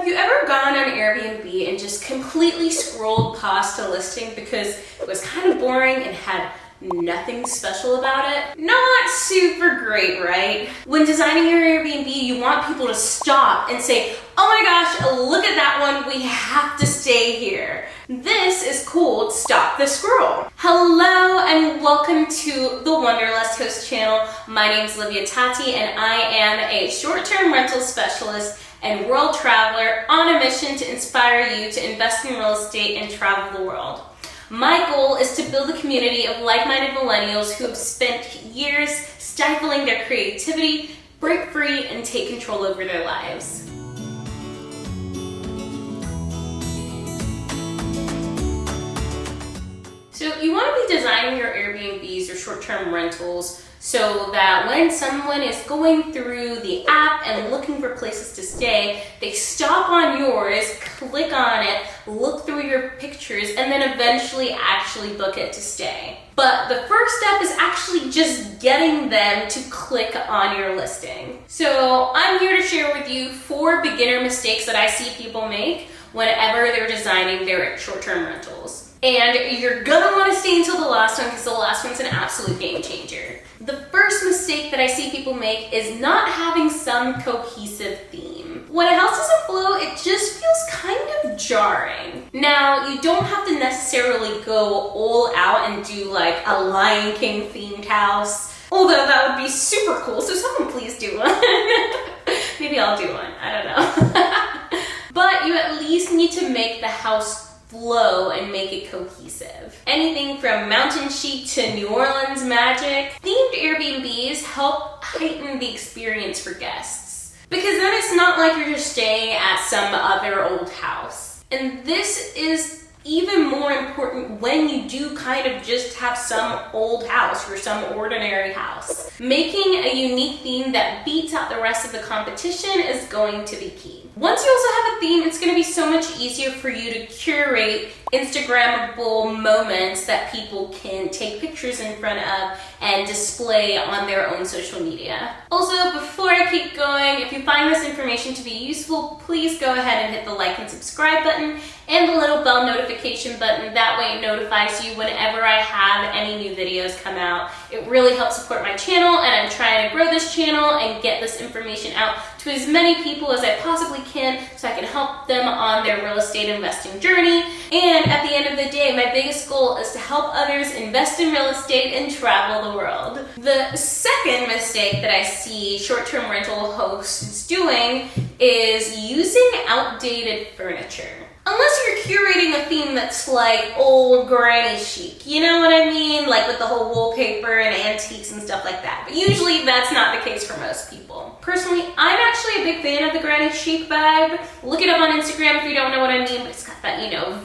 Have you ever gone on Airbnb and just completely scrolled past a listing because it was kind of boring and had nothing special about it? Not super great, right? When designing your Airbnb, you want people to stop and say, oh my gosh, look at that one, we have to stay here. This is called Stop the Scroll. Hello and welcome to the Wanderlust host channel. My name is Olivia Tati and I am a short-term rental specialist and world traveler on a mission to inspire you to invest in real estate and travel the world. My goal is to build a community of like-minded millennials who have spent years stifling their creativity, break free, and take control over their lives. So you want to be designing your Airbnbs or short-term rentals so that when someone is going through the app and looking for places to stay, they stop on yours, click on it, look through your pictures, and then eventually actually book it to stay. But the first step is actually just getting them to click on your listing. So I'm here to share with you 4 beginner mistakes that I see people make whenever they're designing their short-term rentals. And you're gonna wanna stay until the last one because the last one's an absolute game changer. The first mistake that I see people make is not having some cohesive theme. When a house doesn't flow, it just feels kind of jarring. Now, you don't have to necessarily go all out and do like a Lion King themed house, although that would be super cool, so someone please do one. Maybe I'll do one, I don't know. But you at least need to make the house flow and make it cohesive. Anything from mountain chic to New Orleans magic, themed Airbnbs help heighten the experience for guests. Because then it's not like you're just staying at some other old house. And this is even more important when you do kind of just have some old house or some ordinary house. Making a unique theme that beats out the rest of the competition is going to be key. Once you also have a theme, it's going to be so much easier for you to curate Instagrammable moments that people can take pictures in front of and display on their own social media. Also, before I keep going, if you find this information to be useful, please go ahead and hit the like and subscribe button and the little bell notification button. That way it notifies you whenever I have any new videos come out. It really helps support my channel, and I'm trying to grow this channel and get this information out to as many people as I possibly can so I can help them on their real estate investing journey. And at the end of the day, my biggest goal is to help others invest in real estate and travel the world. The second mistake that I see short-term rental hosts doing is using outdated furniture. Unless you're curating a theme that's like old granny chic, you know what I mean? Like with the whole wallpaper and antiques and stuff like that. But usually that's not the case for most people. Personally, I'm actually a big fan of the granny chic vibe. Look it up on Instagram if you don't know what I mean, but it's got that,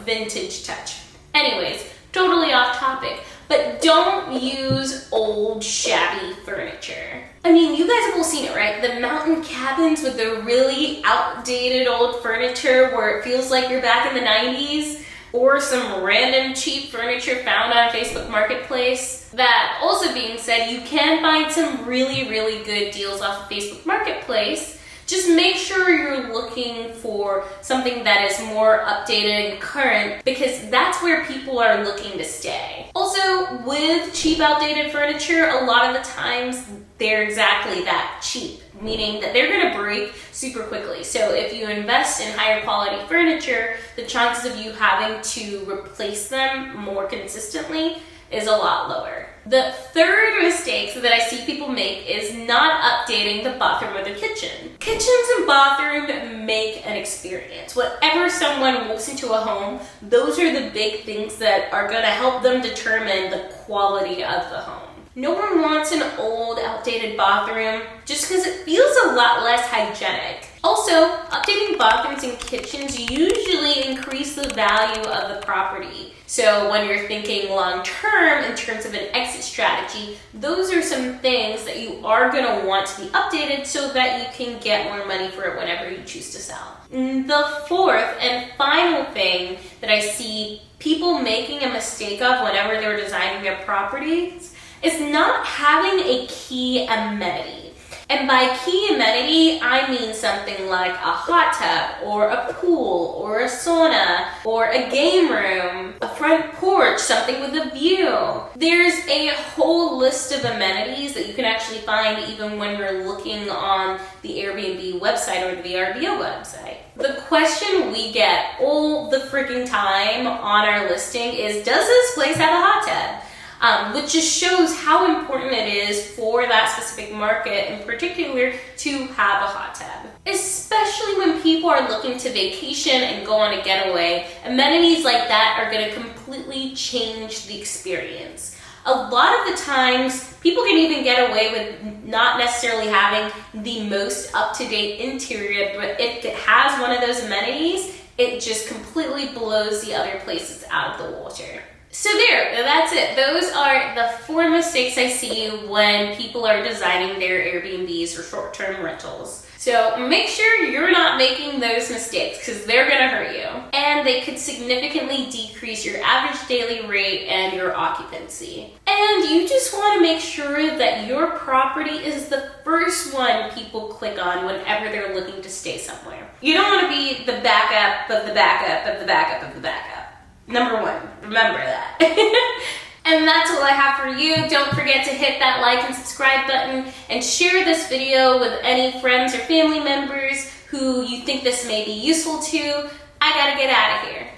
vintage touch. Anyways, totally off topic, but don't use old shabby furniture. I mean, you guys have all seen it, right? The mountain cabins with the really outdated old furniture where it feels like you're back in the 90s, or some random cheap furniture found on Facebook Marketplace. That also being said, you can find some really, really good deals off of Facebook Marketplace. Just make sure you're looking for something that is more updated and current, because that's where people are looking to stay. Also, with cheap outdated furniture, a lot of the times they're exactly that, cheap, meaning that they're gonna break super quickly. So if you invest in higher quality furniture, the chances of you having to replace them more consistently is a lot lower. The third mistake that I see people make is not updating the bathroom or the kitchen. Kitchens and bathroom make an experience. Whenever someone walks into a home, those are the big things that are gonna help them determine the quality of the home. No one wants an old, outdated bathroom just because it feels a lot less hygienic. Also, updating bathrooms and kitchens usually increase the value of the property. So when you're thinking long-term in terms of an exit strategy, those are some things that you are gonna want to be updated so that you can get more money for it whenever you choose to sell. The fourth and final thing that I see people making a mistake of whenever they're designing their properties is not having a key amenity. And by key amenity, I mean something like a hot tub, or a pool, or a sauna, or a game room, a front porch, something with a view. There's a whole list of amenities that you can actually find even when you're looking on the Airbnb website or the VRBO website. The question we get all the freaking time on our listing is, does this place have a hot tub? Which just shows how important it is for that specific market in particular to have a hot tub. Especially when people are looking to vacation and go on a getaway, amenities like that are going to completely change the experience. A lot of the times, people can even get away with not necessarily having the most up-to-date interior, but if it has one of those amenities, it just completely blows the other places out of the water. So that's it. Those are the 4 mistakes I see when people are designing their Airbnbs or short-term rentals. So make sure you're not making those mistakes because they're gonna hurt you. And they could significantly decrease your average daily rate and your occupancy. And you just wanna make sure that your property is the first one people click on whenever they're looking to stay somewhere. You don't wanna be the backup of the backup of the backup of the backup. Number 1, remember that. And that's all I have for you. Don't forget to hit that like and subscribe button and share this video with any friends or family members who you think this may be useful to. I gotta get out of here.